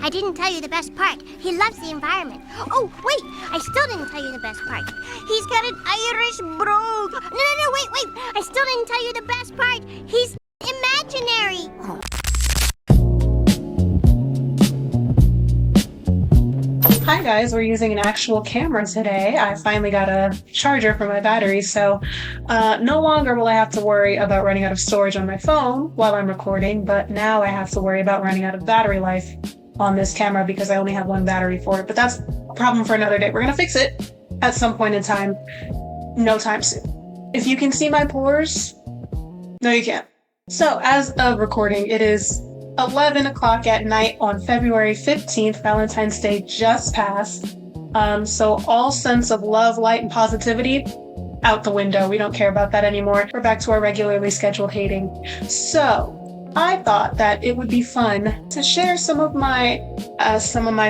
I didn't tell you the best part. He loves the environment. Oh, wait, I still didn't tell you the best part. He's got an Irish brogue. No, wait. I still didn't tell you the best part. He's imaginary. Hi guys, we're using an actual camera today. I finally got a charger for my battery, so no longer will I have to worry about running out of storage on my phone while I'm recording, but now I have to worry about running out of battery life on this camera because I only have one battery for it. But that's a problem for another day. We're gonna fix it at some point in time. No time soon. If you can see my pores, no you can't. So as of recording, it is 11 o'clock at night on February 15th. Valentine's Day just passed. So all sense of love, light, and positivity out the window. We don't care about that anymore. We're back to our regularly scheduled hating. So I thought that it would be fun to share some of my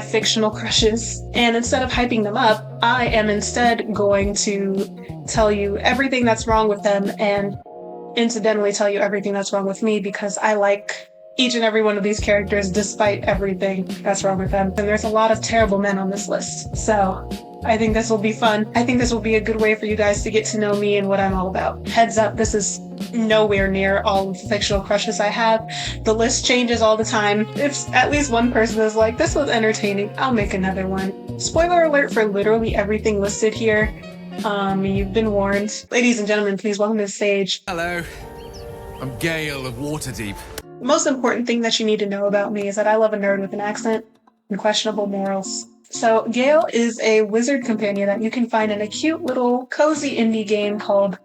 fictional crushes. And instead of hyping them up, I am instead going to tell you everything that's wrong with them and incidentally tell you everything that's wrong with me because I like each and every one of these characters despite everything that's wrong with them. And there's a lot of terrible men on this list. So I think this will be fun. I think this will be a good way for you guys to get to know me and what I'm all about. Heads up, this is nowhere near all of the fictional crushes I have. The list changes all the time. If at least one person is like, this was entertaining, I'll make another one. Spoiler alert for literally everything listed here. You've been warned. Ladies and gentlemen, please welcome to the stage. Hello, I'm Gale of Waterdeep. The most important thing that you need to know about me is that I love a nerd with an accent and questionable morals. So Gale is a wizard companion that you can find in a cute little cozy indie game called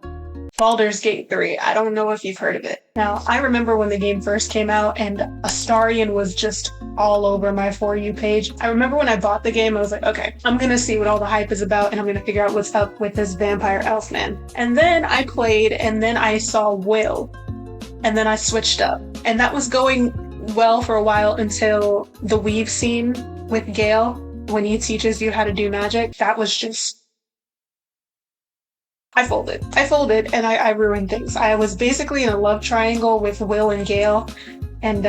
Baldur's Gate 3. I don't know if you've heard of it. Now, I remember when the game first came out and Astarion was just all over my For You page. I remember when I bought the game, I was like, okay, I'm gonna see what all the hype is about and I'm gonna figure out what's up with this vampire elf man. And then I played and then I saw Will. And then I switched up. And that was going well for a while until the weave scene with Gale, when he teaches you how to do magic. That was just... I folded and I ruined things. I was basically in a love triangle with Will and Gale. And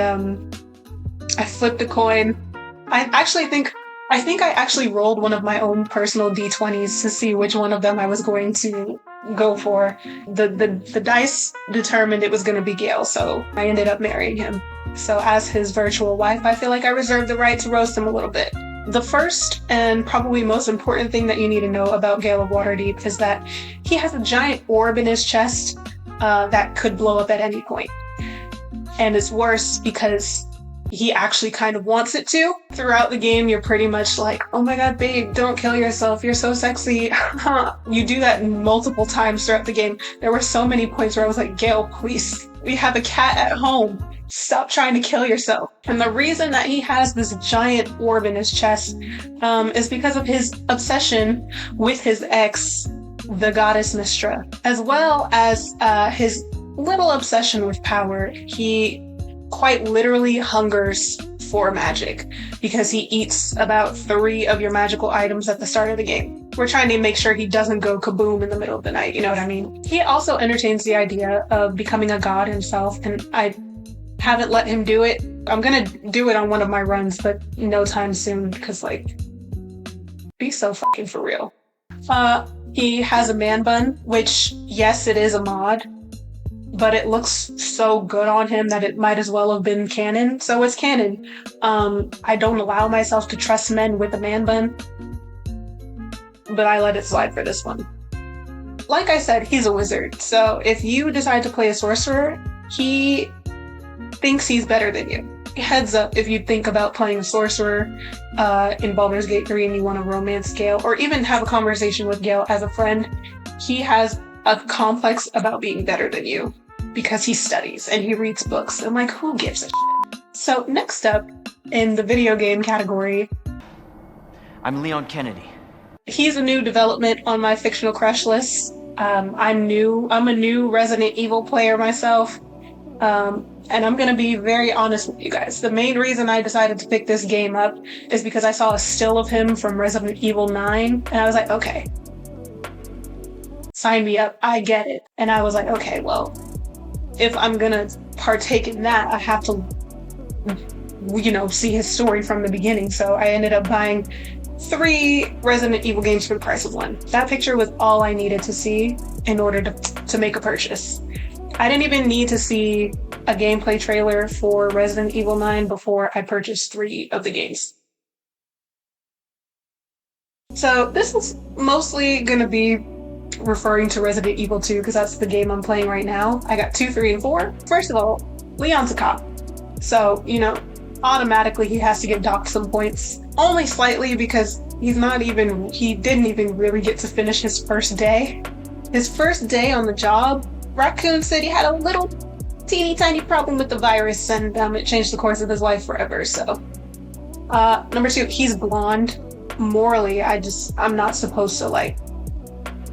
I flipped a coin. I think I actually rolled one of my own personal D20s to see which one of them I was going to go for. The dice determined it was going to be Gale, so I ended up marrying him. So as his virtual wife, I feel like I reserve the right to roast him a little bit. The first and probably most important thing that you need to know about Gale of Waterdeep is that he has a giant orb in his chest that could blow up at any point. And it's worse because he actually kind of wants it to. Throughout the game, you're pretty much like, oh my god, babe, don't kill yourself. You're so sexy. You do that multiple times throughout the game. There were so many points where I was like, Gale, please, we have a cat at home. Stop trying to kill yourself. And the reason that he has this giant orb in his chest is because of his obsession with his ex, the goddess Mystra, as well as his little obsession with power. He quite literally hungers for magic because he eats about 3 of your magical items at the start of the game. We're trying to make sure he doesn't go kaboom in the middle of the night, you know what I mean? He also entertains the idea of becoming a god himself, and I haven't let him do it. I'm gonna do it on one of my runs, but no time soon, because like, be so fucking for real. He has a man bun, which, yes, it is a mod, but it looks so good on him that it might as well have been canon, so it's canon. I don't allow myself to trust men with a man bun, but I let it slide for this one. Like I said, he's a wizard, so if you decide to play a sorcerer, he thinks he's better than you. Heads up if you think about playing a sorcerer in Baldur's Gate 3 and you want to romance Gale, or even have a conversation with Gale as a friend, he has a complex about being better than you because he studies and he reads books, and like, who gives a shit? So next up in the video game category, I'm Leon Kennedy. He's a new development on my fictional crush list. I'm a new Resident Evil player myself. And I'm gonna be very honest with you guys. The main reason I decided to pick this game up is because I saw a still of him from Resident Evil 9, and I was like, okay, sign me up, I get it. And I was like, okay, well, if I'm gonna partake in that, I have to see his story from the beginning. So I ended up buying 3 Resident Evil games for the price of 1. That picture was all I needed to see in order to make a purchase. I didn't even need to see a gameplay trailer for Resident Evil 9 before I purchased 3 of the games. So this is mostly going to be referring to Resident Evil 2 because that's the game I'm playing right now. I got 2, 3, and 4. First of all, Leon's a cop. So, automatically he has to get docked some points. Only slightly because he didn't even really get to finish his first day. His first day on the job, Raccoon said he had a little teeny tiny problem with the virus and it changed the course of his life forever. So, number 2, he's blonde. Morally, I'm not supposed to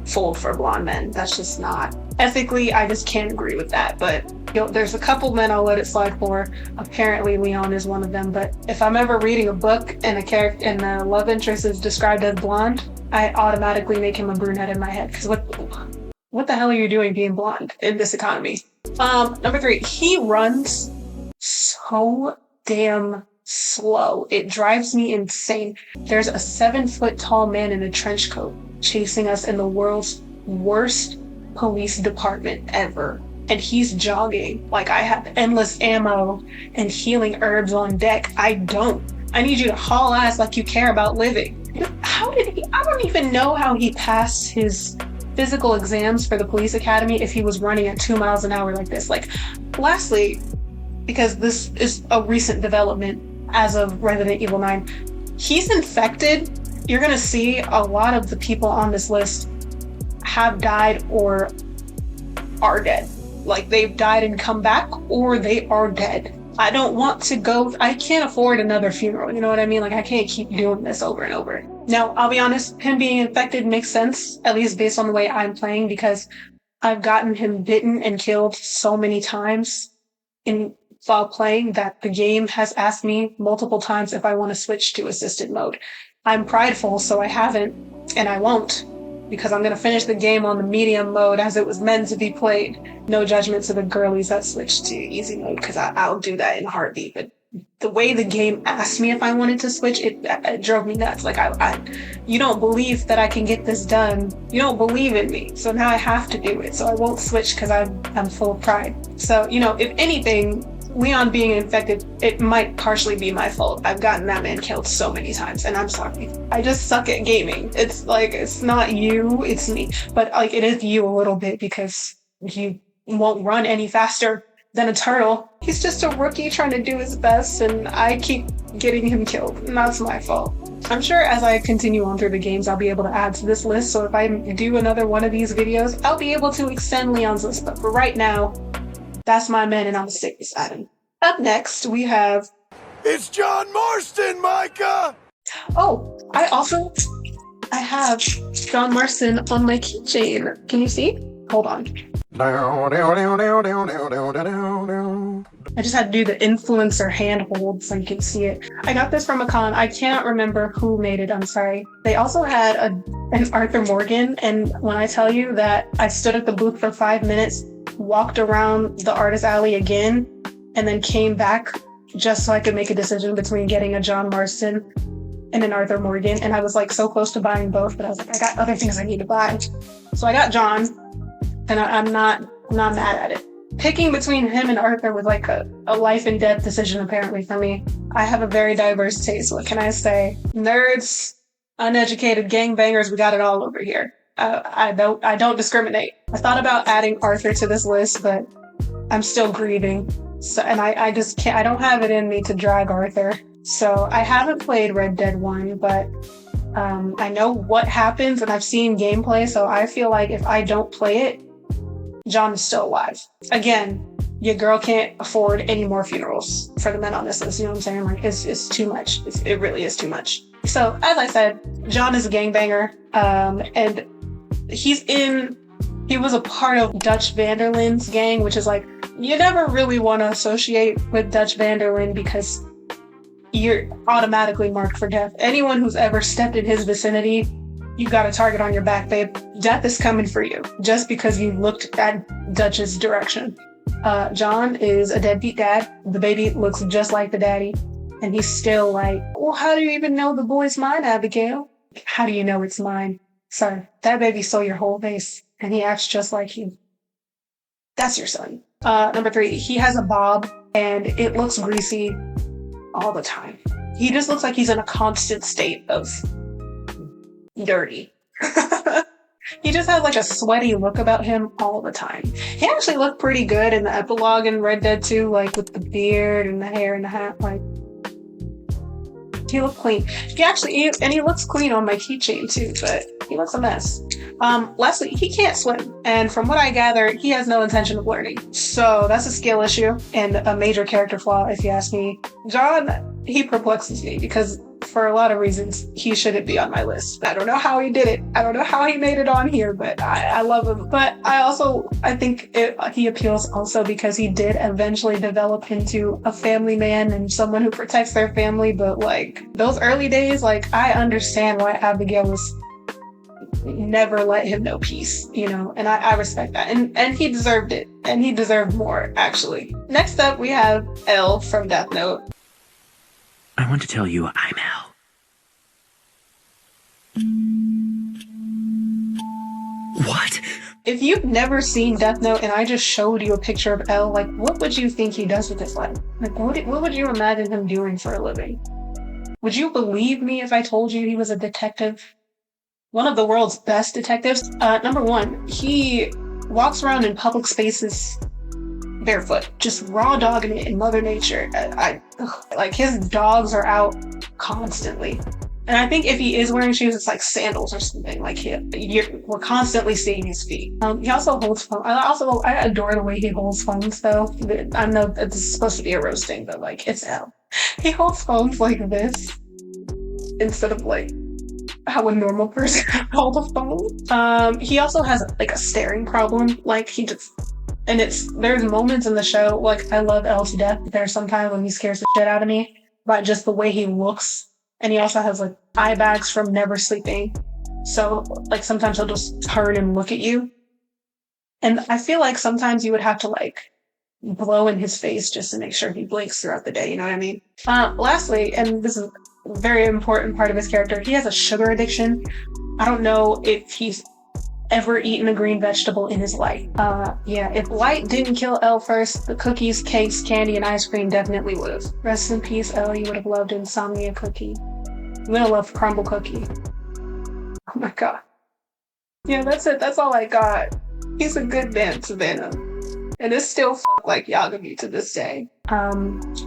fold for blonde men. That's just not. Ethically, I just can't agree with that. But there's a couple men I'll let it slide for. Apparently, Leon is one of them. But if I'm ever reading a book and a character and the love interest is described as blonde, I automatically make him a brunette in my head. Because what the hell are you doing being blonde in this economy? Number 3, he runs so damn slow. It drives me insane. There's a 7-foot tall man in a trench coat chasing us in the world's worst police department ever. And he's jogging like I have endless ammo and healing herbs on deck. I don't. I need you to haul ass like you care about living. I don't even know how he passed his physical exams for the police academy if he was running at 2 miles an hour like this. Lastly, because this is a recent development as of Resident Evil 9, he's infected. You're gonna see a lot of the people on this list have died or are dead. They've died and come back, or they are dead. I can't afford another funeral, you know what I mean? I can't keep doing this over and over. Now, I'll be honest, him being infected makes sense, at least based on the way I'm playing, because I've gotten him bitten and killed so many times while playing that the game has asked me multiple times if I want to switch to assisted mode. I'm prideful, so I haven't, and I won't, because I'm going to finish the game on the medium mode as it was meant to be played. No judgment to the girlies that switched to easy mode, because I'll do that in a heartbeat. But the way the game asked me if I wanted to switch, it drove me nuts. You don't believe that I can get this done. You don't believe in me. So now I have to do it. So I won't switch because I'm full of pride. So, if anything, Leon being infected, it might partially be my fault. I've gotten that man killed so many times, and I'm sorry. I just suck at gaming. It's not you, it's me. But it is you a little bit because you won't run any faster than a turtle. He's just a rookie trying to do his best, and I keep getting him killed, and that's my fault. I'm sure as I continue on through the games, I'll be able to add to this list, so if I do another one of these videos, I'll be able to extend Leon's list, but for right now, that's my man, and I'm gonna stick beside him. Up next, we have... It's John Marston, Micah! Oh, I have John Marston on my keychain. Can you see? Hold on. I just had to do the influencer hand hold so you can see it. I got this from a con. I can't remember who made it. I'm sorry. They also had an Arthur Morgan, and when I tell you that I stood at the booth for 5 minutes, walked around the artist alley again, and then came back just so I could make a decision between getting a John Marston and an Arthur Morgan, and I was so close to buying both, but I was I got other things I need to buy. So I got John, and I'm not mad at it. Picking between him and Arthur was a life and death decision apparently for me. I have a very diverse taste, what can I say? Nerds, uneducated gangbangers, we got it all over here. I don't discriminate. I thought about adding Arthur to this list, but I'm still grieving. So, and I just can't, I don't have it in me to drag Arthur. So I haven't played Red Dead 1, but I know what happens and I've seen gameplay, so I feel like if I don't play it, John is still alive. Again, your girl can't afford any more funerals for the men on this list, you know what I'm saying? It's too much. It really is too much. So, as I said, John is a gangbanger, and he was a part of Dutch Vanderlin's gang, which is you never really want to associate with Dutch Vanderlin because you're automatically marked for death. Anyone who's ever stepped in his vicinity, you got a target on your back, babe. Death is coming for you just because you looked at Dutch's direction. John is a deadbeat dad. The baby looks just like the daddy. And he's still like, well, how do you even know the boy's mine, Abigail? How do you know it's mine? Son, that baby stole your whole face. And he acts just like you. That's your son. Number 3, he has a bob and it looks greasy all the time. He just looks like he's in a constant state of dirty. He just has like a sweaty look about him all the time. He actually looked pretty good in the epilogue in Red Dead 2, like with the beard and the hair and the hat. Like, he looked clean. He looks clean on my keychain too, but he looks a mess. Lastly, he can't swim, and from what I gather, he has no intention of learning. So that's a skill issue and a major character flaw, if you ask me. John, he perplexes me because for a lot of reasons, he shouldn't be on my list. I don't know how he did it. I don't know how he made it on here, but I love him. But I think he appeals also because he did eventually develop into a family man and someone who protects their family. But like those early days, like I understand why Abigail was never let him know peace, you know, and I respect that. And he deserved it. And he deserved more, actually. Next up, we have Elle from Death Note. I want to tell you I'm Al. What? If you've never seen Death Note and I just showed you a picture of Elle, like, what would you think he does with his life? Like, what would you imagine him doing for a living? Would you believe me if I told you he was a detective? One of the world's best detectives. Number 1, he walks around in public spaces barefoot, just raw dogging it in Mother Nature. Like his dogs are out constantly, and I think if he is wearing shoes, it's like sandals or something. Like we're constantly seeing his feet. He also holds phone. I adore the way he holds phones, though. I know it's supposed to be a roasting, but like it's hell. He holds phones like this instead of like how a normal person holds a phone. He also has like a staring problem. Like he just. And there's moments in the show, like, I love Elle to death. There's sometimes when he scares the shit out of me by just the way he looks. And he also has, like, eye bags from never sleeping. So, like, sometimes he'll just turn and look at you. And I feel like sometimes you would have to, like, blow in his face just to make sure he blinks throughout the day, you know what I mean? Lastly, and this is a very important part of his character, he has a sugar addiction. I don't know if he's ever eaten a green vegetable in his life. If light didn't kill Elle first, the cookies, cakes, candy, and ice cream definitely would have. Rest in peace, Elle. You would have loved Insomnia Cookie. You would have loved Crumble Cookie. Oh my god. Yeah, that's it. That's all I got. He's a good man to Venom. And it's still like Yagami to this day.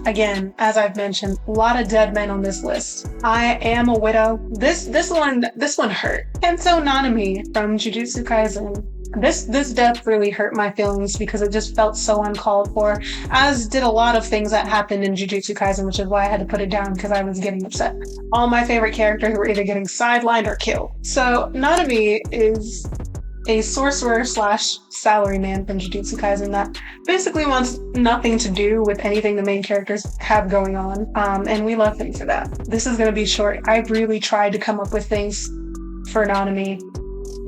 Again, as I've mentioned, a lot of dead men on this list. I am a widow. This one hurt. Kenso Nanami from Jujutsu Kaisen. This death really hurt my feelings because it just felt so uncalled for, as did a lot of things that happened in Jujutsu Kaisen, which is why I had to put it down because I was getting upset. All my favorite characters were either getting sidelined or killed. So Nanami is a sorcerer / salaryman from Jujutsu Kaisen that basically wants nothing to do with anything the main characters have going on. And we love him for that. This is going to be short. I really tried to come up with things for Nanami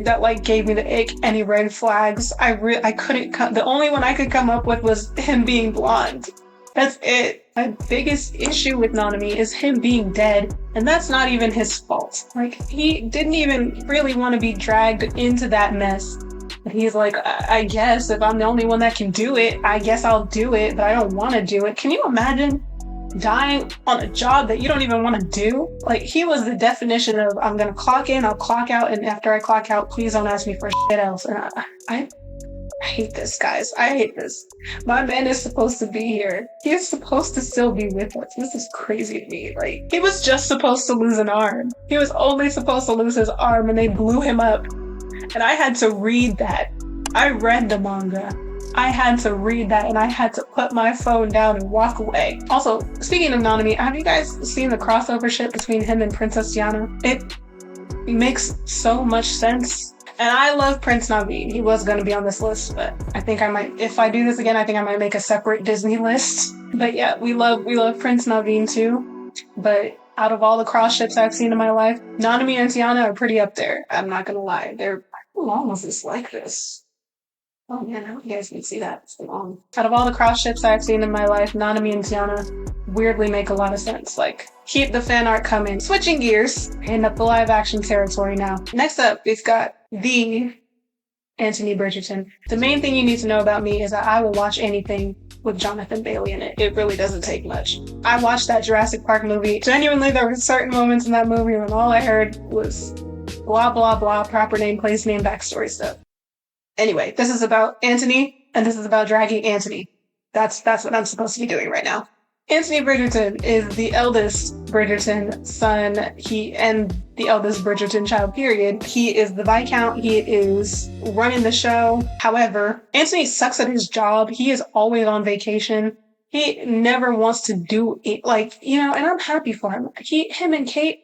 that like gave me the ick. Any red flags? I couldn't the only one I could come up with was him being blonde. That's it. My biggest issue with Nanami is him being dead, and that's not even his fault. Like, he didn't even really want to be dragged into that mess. But he's like, I guess if I'm the only one that can do it, I guess I'll do it, but I don't want to do it. Can you imagine dying on a job that you don't even want to do? Like, he was the definition of, I'm going to clock in, I'll clock out, and after I clock out, please don't ask me for shit else. And I hate this, guys. I hate this. My man is supposed to be here. He is supposed to still be with us. This is crazy to me. Like, he was just supposed to lose an arm. He was only supposed to lose his arm, and they blew him up. And I had to read that. I read the manga. I had to read that, and I had to put my phone down and walk away. Also, speaking of Nanami, have you guys seen the crossover shit between him and Princess Diana? It makes so much sense. And I love Prince Naveen. He was going to be on this list, but I think I might, if I do this again, I think I might make a separate Disney list. But yeah, we love Prince Naveen too. But out of all the cross ships I've seen in my life, Nanami and Tiana are pretty up there. I'm not going to lie. How long was this like this? Oh man, I hope you guys can see that. It's long. Out of all the cross ships I've seen in my life, Nanami and Tiana weirdly make a lot of sense. Like, keep the fan art coming. Switching gears, end up the live action territory now. Next up, we've got the Anthony Bridgerton. The main thing you need to know about me is that I will watch anything with Jonathan Bailey in it. It really doesn't take much. I watched that Jurassic Park movie. Genuinely, there were certain moments in that movie when all I heard was blah, blah, blah, proper name, place name, backstory stuff. Anyway, this is about Anthony, and this is about dragging Anthony. That's what I'm supposed to be doing right now. Anthony Bridgerton is the eldest Bridgerton son, and the eldest Bridgerton child, period. He is the Viscount. He is running the show. However, Anthony sucks at his job. He is always on vacation. He never wants to do it, and I'm happy for him. Him and Kate,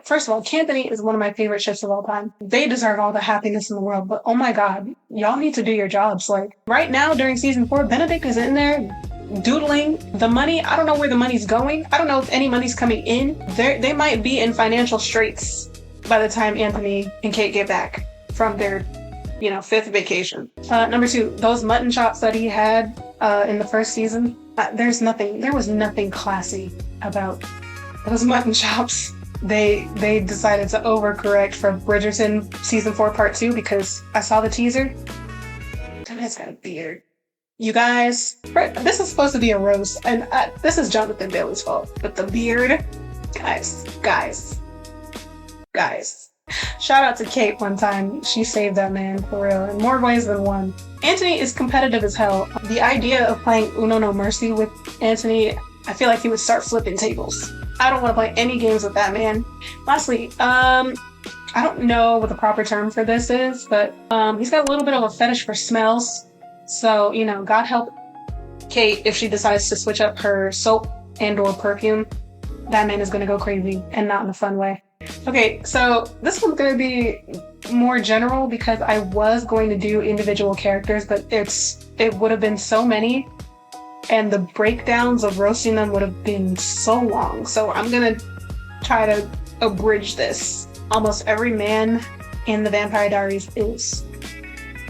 first of all, Anthony is one of my favorite ships of all time. They deserve all the happiness in the world, but oh my God, y'all need to do your jobs. Like, right now during season 4, Benedict is in there doodling the money. I don't know where the money's going. I don't know if any money's coming in. They might be in financial straits by the time Anthony and Kate get back from their, 5th vacation. Number 2, those mutton chops that he had in the first season, there was nothing classy about those mutton chops. They decided to overcorrect for Bridgerton season 4 part 2 because I saw the teaser. That man's got a beard. You guys, this is supposed to be a roast, and this is Jonathan Bailey's fault, but the beard, guys. Shout out to Kate one time. She saved that man for real in more ways than one. Anthony is competitive as hell. The idea of playing Uno No Mercy with Anthony, I feel like he would start flipping tables. I don't want to play any games with that man. Lastly, I don't know what the proper term for this is, but he's got a little bit of a fetish for smells. So, God help Kate if she decides to switch up her soap and or perfume. That man is going to go crazy, and not in a fun way. Okay, so this one's going to be more general because I was going to do individual characters, but it would have been so many, and the breakdowns of roasting them would have been so long. So I'm going to try to abridge this. Almost every man in the Vampire Diaries is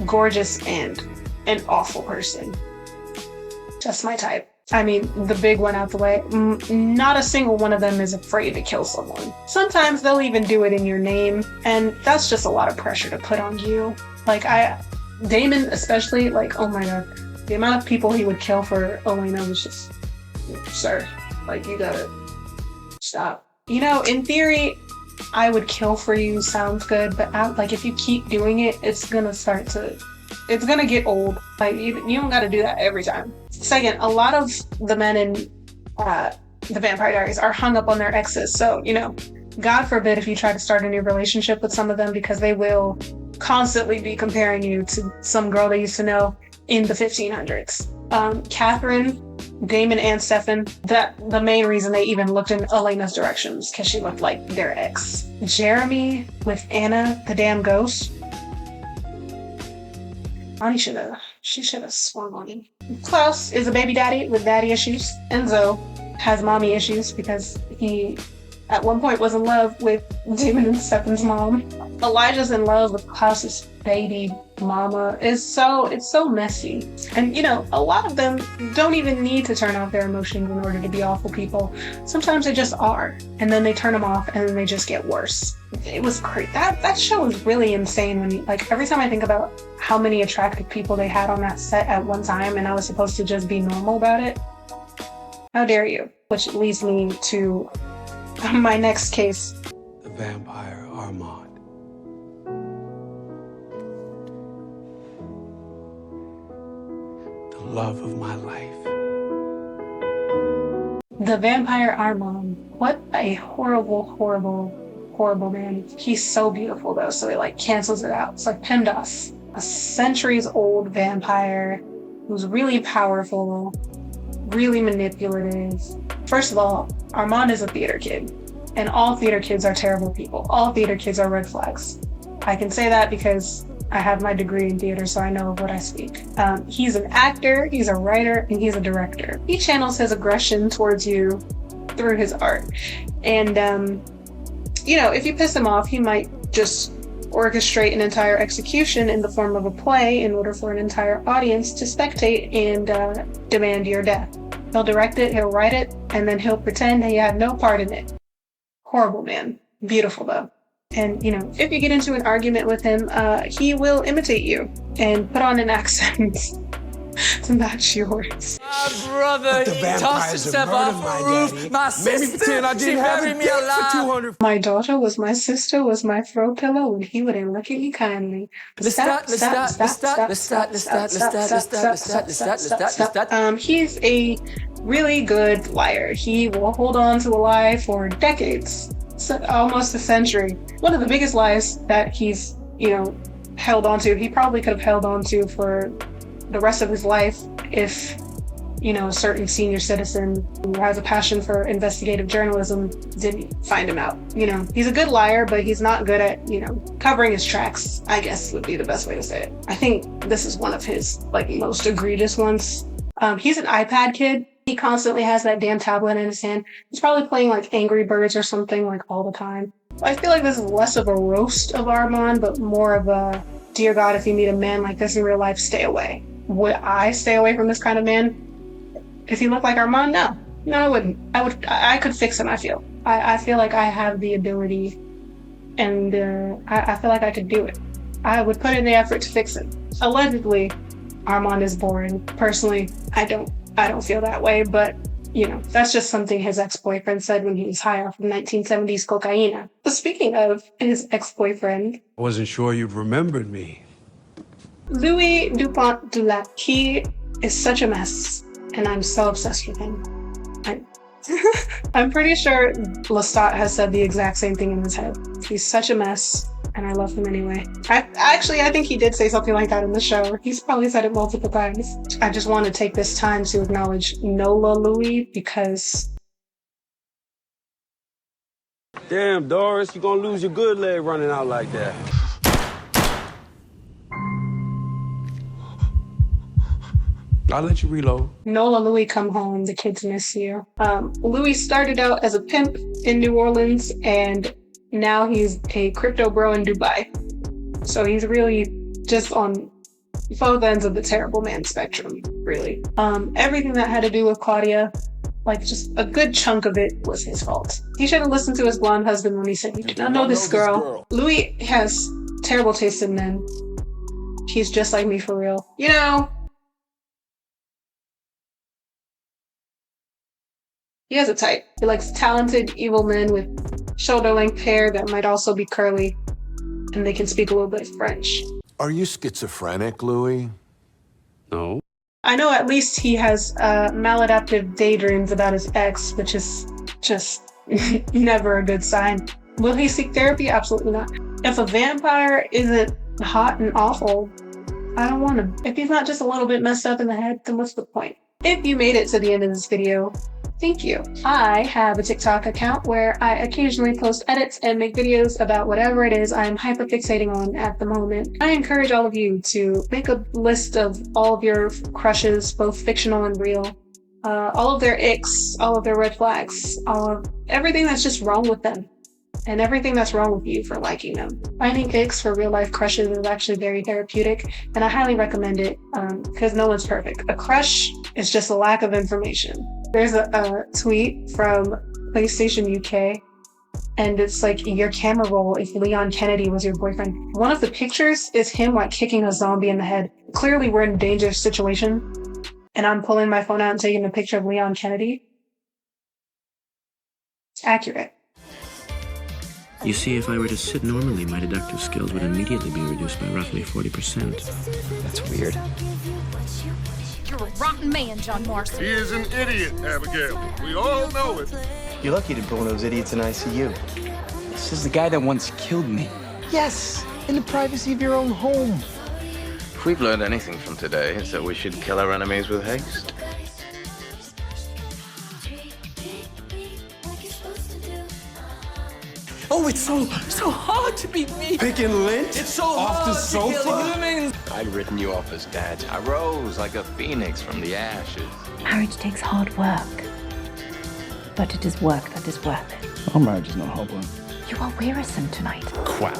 gorgeous and an awful person. Just my type. I mean, the big one out the way. Not a single one of them is afraid to kill someone. Sometimes they'll even do it in your name, and that's just a lot of pressure to put on you. Damon especially, oh my God, the amount of people he would kill for Elena was just, sir, you gotta stop. In theory, I would kill for you sounds good, but if you keep doing it, it's gonna get old. You don't gotta do that every time. Second, a lot of the men in the Vampire Diaries are hung up on their exes. So, God forbid if you try to start a new relationship with some of them, because they will constantly be comparing you to some girl they used to know in the 1500s. Catherine, Damon, and Stefan, the main reason they even looked in Elena's direction was because she looked like their ex. Jeremy with Anna, the damn ghost. She should have swung on him. Klaus is a baby daddy with daddy issues. Enzo has mommy issues because he at one point was in love with Damon and Stefan's mom. Elijah's in love with Klaus's baby mama. It's so messy. And a lot of them don't even need to turn off their emotions in order to be awful people. Sometimes they just are. And then they turn them off and then they just get worse. It was crazy. That show was really insane when every time I think about how many attractive people they had on that set at one time and I was supposed to just be normal about it. How dare you? Which leads me to my next case. The Vampire Armand. Love of my life. The Vampire Armand. What a horrible man. He's so beautiful though, so it cancels it out. It's like PEMDAS, a centuries-old vampire who's really powerful, really manipulative. First of all, Armand is a theater kid, and all theater kids are terrible people. All theater kids are red flags. I can say that because I have my degree in theater, so I know of what I speak. He's an actor, he's a writer, and he's a director. He channels his aggression towards you through his art. And, if you piss him off, he might just orchestrate an entire execution in the form of a play in order for an entire audience to spectate and demand your death. He'll direct it, he'll write it, and then he'll pretend he had no part in it. Horrible man. Beautiful though. And, if you get into an argument with him, he will imitate you and put on an accent to match yours. My brother, he tossed himself off a roof. My sister, she buried me alive. My daughter was my sister, was my throw pillow, and he wouldn't look at me kindly. He's a really good liar. He will hold on to a lie for decades, almost a century. One of the biggest lies that he's, held on to, he probably could have held on to for the rest of his life if, a certain senior citizen who has a passion for investigative journalism didn't find him out. He's a good liar, but he's not good at, covering his tracks, I guess would be the best way to say it. I think this is one of his, most egregious ones. He's an iPad kid. He constantly has that damn tablet in his hand. He's probably playing Angry Birds or something all the time. I feel like this is less of a roast of Armand, but more of a, dear God, if you meet a man like this in real life, stay away. Would I stay away from this kind of man? If he looked like Armand, no. No, I wouldn't. I could fix him, I feel. I feel like I have the ability, and I feel like I could do it. I would put in the effort to fix it. Allegedly, Armand is boring. Personally, I don't feel that way, but that's just something his ex-boyfriend said when he was high off of 1970s cocaine. But speaking of his ex-boyfriend, I wasn't sure you'd remembered me. Louis Dupont-Dulac, he is such a mess, and I'm so obsessed with him. I'm pretty sure Lestat has said the exact same thing in his head. He's such a mess, and I love him anyway. I think he did say something like that in the show. He's probably said it multiple times. I just want to take this time to acknowledge Nola Louis because... Damn, Doris, you're gonna lose your good leg running out like that. I'll let you reload. Nola Louis, come home. The kids miss you. Louis started out as a pimp in New Orleans, and now he's a crypto bro in Dubai. So he's really just on both ends of the terrible man spectrum, really. Everything that had to do with Claudia, just a good chunk of it was his fault. He should have listened to his blonde husband when he said, "You do not know this girl." Louis has terrible taste in men. He's just like me for real. He has a type. He likes talented, evil men with shoulder-length hair that might also be curly, and they can speak a little bit of French. Are you schizophrenic, Louis? No. I know at least he has maladaptive daydreams about his ex, which is just never a good sign. Will he seek therapy? Absolutely not. If a vampire isn't hot and awful, I don't want him. If he's not just a little bit messed up in the head, then what's the point? If you made it to the end of this video, thank you. I have a TikTok account where I occasionally post edits and make videos about whatever it is I'm hyperfixating on at the moment. I encourage all of you to make a list of all of your crushes, both fictional and real, all of their icks, all of their red flags, all of everything that's just wrong with them, and everything that's wrong with you for liking them. Finding icks for real life crushes is actually very therapeutic, and I highly recommend it because no one's perfect. A crush is just a lack of information. There's a tweet from PlayStation UK, and it's your camera roll if Leon Kennedy was your boyfriend. One of the pictures is him kicking a zombie in the head. Clearly we're in a dangerous situation, and I'm pulling my phone out and taking a picture of Leon Kennedy. It's accurate. You see, if I were to sit normally, my deductive skills would immediately be reduced by roughly 40%. That's weird. You're a rotten man, John Marston. He is an idiot, Abigail. We all know it. You're lucky to put one of those idiots in ICU. This is the guy that once killed me. Yes, in the privacy of your own home. If we've learned anything from today, it's that we should kill our enemies with haste. Oh, it's so hard to be me. Picking lint It's so off hard the to sofa? kill humans. I'd written you off as dead. I rose like a phoenix from the ashes. Marriage takes hard work, but it is work that is worth it. Our marriage is not hard work. You are wearisome tonight. Quack.